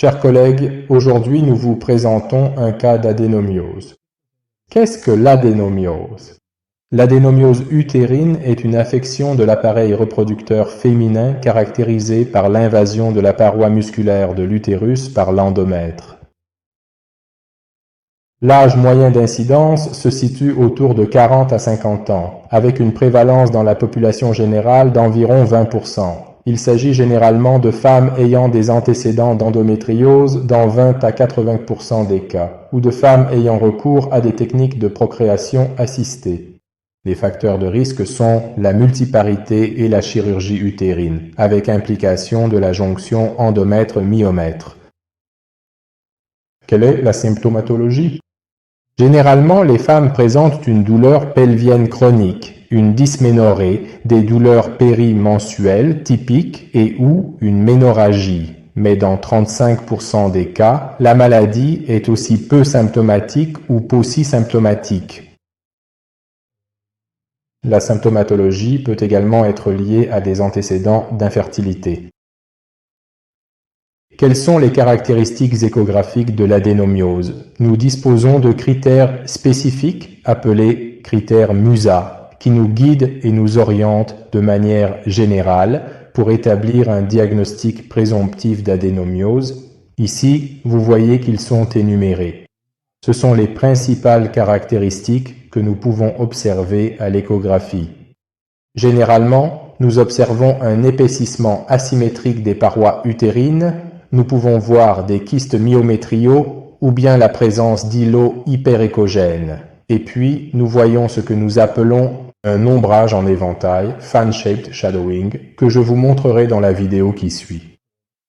Chers collègues, aujourd'hui nous vous présentons un cas d'adénomiose. Qu'est-ce que l'adénomiose? L'adénomiose utérine est une affection de l'appareil reproducteur féminin caractérisée par l'invasion de la paroi musculaire de l'utérus par l'endomètre. L'âge moyen d'incidence se situe autour de 40 à 50 ans, avec une prévalence dans la population générale d'environ 20%. Il s'agit généralement de femmes ayant des antécédents d'endométriose dans 20 à 80% des cas, ou de femmes ayant recours à des techniques de procréation assistée. Les facteurs de risque sont la multiparité et la chirurgie utérine, avec implication de la jonction endomètre-myomètre. Quelle est la symptomatologie? Généralement, les femmes présentent une douleur pelvienne chronique, une dysménorrhée, des douleurs périmensuelles typiques et ou une ménorrhagie. Mais dans 35% des cas, la maladie est aussi peu symptomatique ou paucisymptomatique. La symptomatologie peut également être liée à des antécédents d'infertilité. Quelles sont les caractéristiques échographiques de l'adénomiose? Nous disposons de critères spécifiques appelés critères MUSA, qui nous guident et nous orientent de manière générale pour établir un diagnostic présomptif d'adénomiose. Ici, vous voyez qu'ils sont énumérés. Ce sont les principales caractéristiques que nous pouvons observer à l'échographie. Généralement, nous observons un épaississement asymétrique des parois utérines. Nous pouvons voir des kystes myométriaux ou bien la présence d'îlots hyperéchogènes. Et puis, nous voyons ce que nous appelons un ombrage en éventail, fan-shaped shadowing, que je vous montrerai dans la vidéo qui suit.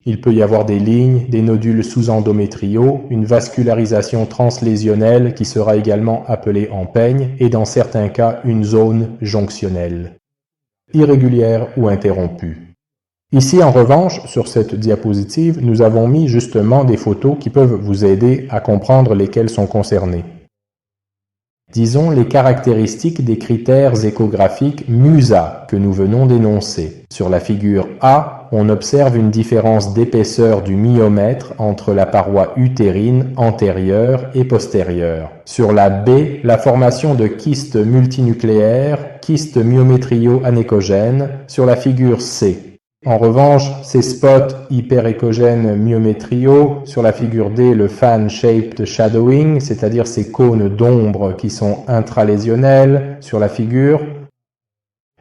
Il peut y avoir des lignes, des nodules sous-endométriaux, une vascularisation translésionnelle qui sera également appelée empeigne et dans certains cas une zone jonctionnelle, irrégulière ou interrompue. Ici, en revanche, sur cette diapositive, nous avons mis justement des photos qui peuvent vous aider à comprendre lesquelles sont concernées. Disons les caractéristiques des critères échographiques MUSA que nous venons d'énoncer. Sur la figure A, on observe une différence d'épaisseur du myomètre entre la paroi utérine antérieure et postérieure. Sur la B, la formation de kystes multinucléaires, kystes myométrio-anéchogènes. Sur la figure C. En revanche, ces spots hyperéchogènes myométriaux, sur la figure D, le fan-shaped shadowing, c'est-à-dire ces cônes d'ombre qui sont intralésionnels sur la figure.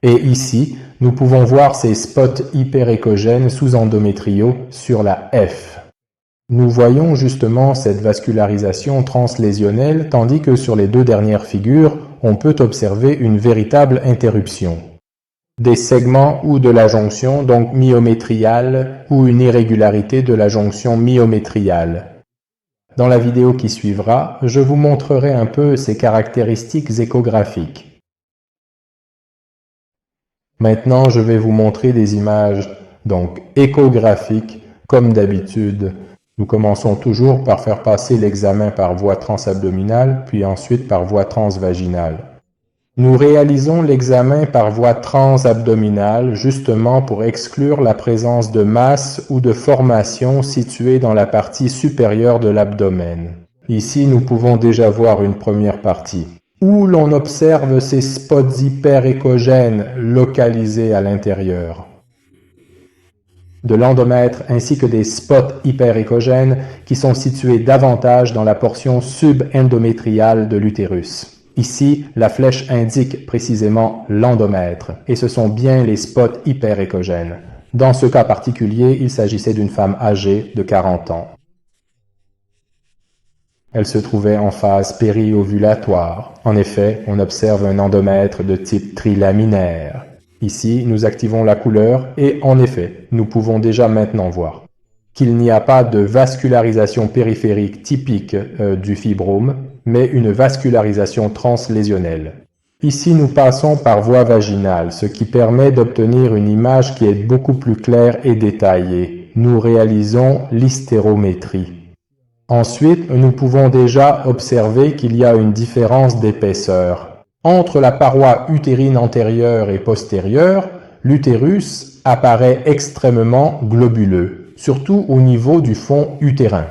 Et ici, nous pouvons voir ces spots hyperéchogènes sous-endométriaux sur la F. Nous voyons justement cette vascularisation translésionnelle, tandis que sur les deux dernières figures, on peut observer une véritable interruption. Des segments ou de la jonction, donc myométriale, ou une irrégularité de la jonction myométriale. Dans la vidéo qui suivra, je vous montrerai un peu ces caractéristiques échographiques. Maintenant, je vais vous montrer des images donc échographiques, comme d'habitude. Nous commençons toujours par faire passer l'examen par voie transabdominale, puis ensuite par voie transvaginale. Nous réalisons l'examen par voie transabdominale justement pour exclure la présence de masse ou de formation située dans la partie supérieure de l'abdomen. Ici, nous pouvons déjà voir une première partie, où l'on observe ces spots hyperéchogènes localisés à l'intérieur de l'endomètre ainsi que des spots hyperéchogènes qui sont situés davantage dans la portion subendométriale de l'utérus. Ici, la flèche indique précisément l'endomètre, et ce sont bien les spots hyperéchogènes. Dans ce cas particulier, il s'agissait d'une femme âgée de 40 ans. Elle se trouvait en phase périovulatoire. En effet, on observe un endomètre de type trilaminaire. Ici, nous activons la couleur et en effet, nous pouvons déjà maintenant voir qu'il n'y a pas de vascularisation périphérique typique du fibrome, mais une vascularisation translésionnelle. Ici, nous passons par voie vaginale, ce qui permet d'obtenir une image qui est beaucoup plus claire et détaillée. Nous réalisons l'hystérométrie. Ensuite, nous pouvons déjà observer qu'il y a une différence d'épaisseur. Entre la paroi utérine antérieure et postérieure, l'utérus apparaît extrêmement globuleux. surtout au niveau du fond utérin.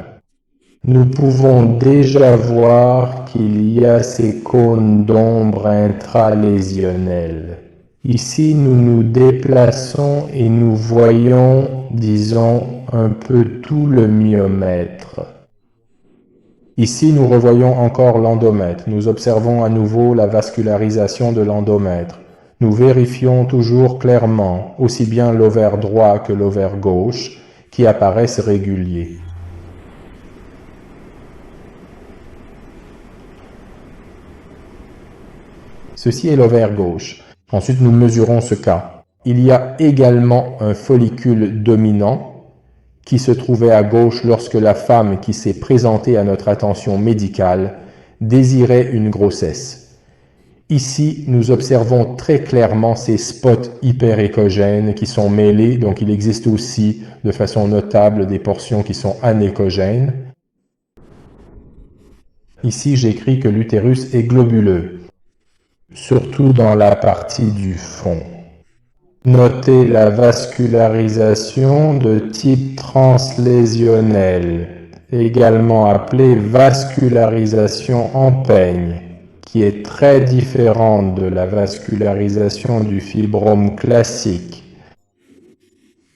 Nous pouvons déjà voir qu'il y a ces cônes d'ombre intralésionnels. Ici, nous nous déplaçons et nous voyons, disons, un peu tout le myomètre. Ici, nous revoyons encore l'endomètre. Nous observons à nouveau la vascularisation de l'endomètre. Nous vérifions toujours clairement, aussi bien l'ovaire droit que l'ovaire gauche, qui apparaissent réguliers. Ceci est l'ovaire gauche. Ensuite, nous mesurons ce cas. Il y a également un follicule dominant qui se trouvait à gauche lorsque la femme qui s'est présentée à notre attention médicale désirait une grossesse. Ici, nous observons très clairement ces spots hyperéchogènes qui sont mêlés, donc il existe aussi de façon notable des portions qui sont anéchogènes. Ici, j'écris que l'utérus est globuleux, surtout dans la partie du fond. Notez la vascularisation de type translésionnel, également appelée vascularisation en peigne, qui est très différente de la vascularisation du fibrome classique.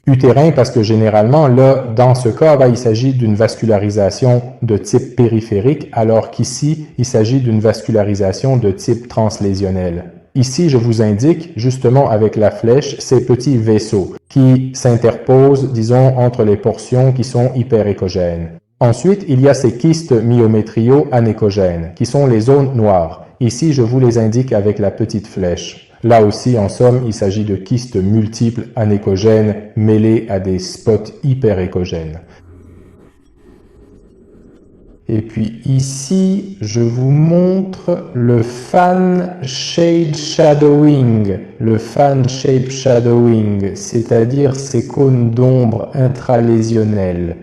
Utérin parce que généralement, là, dans ce cas, il s'agit d'une vascularisation de type périphérique, alors qu'ici, il s'agit d'une vascularisation de type translésionnel. Ici, je vous indique, justement avec la flèche, ces petits vaisseaux qui s'interposent, disons, entre les portions qui sont hyperéchogènes. Ensuite, il y a ces kystes myométrio-anéchogènes, qui sont les zones noires. Ici, je vous les indique avec la petite flèche. Là aussi, en somme, il s'agit de kystes multiples anéchogènes mêlés à des spots hyperéchogènes. Et puis ici, je vous montre le fan shade shadowing. Le fan shape shadowing, c'est-à-dire ces cônes d'ombre intralésionnels.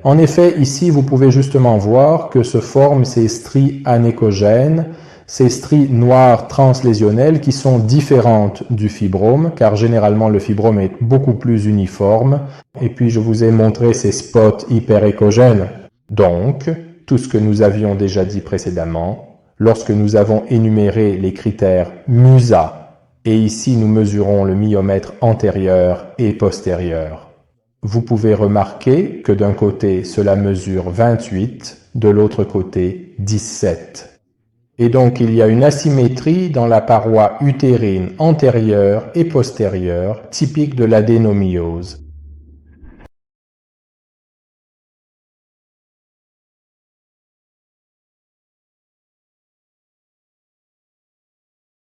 En effet, ici, vous pouvez justement voir que se forment ces stries anéchogènes, ces stries noires translésionnelles qui sont différentes du fibrome, car généralement le fibrome est beaucoup plus uniforme. Et puis je vous ai montré ces spots hyperéchogènes. Donc, tout ce que nous avions déjà dit précédemment, lorsque nous avons énuméré les critères MUSA, et ici nous mesurons le myomètre antérieur et postérieur. Vous pouvez remarquer que d'un côté cela mesure 28, de l'autre côté 17. Et donc il y a une asymétrie dans la paroi utérine antérieure et postérieure typique de l'adénomyose.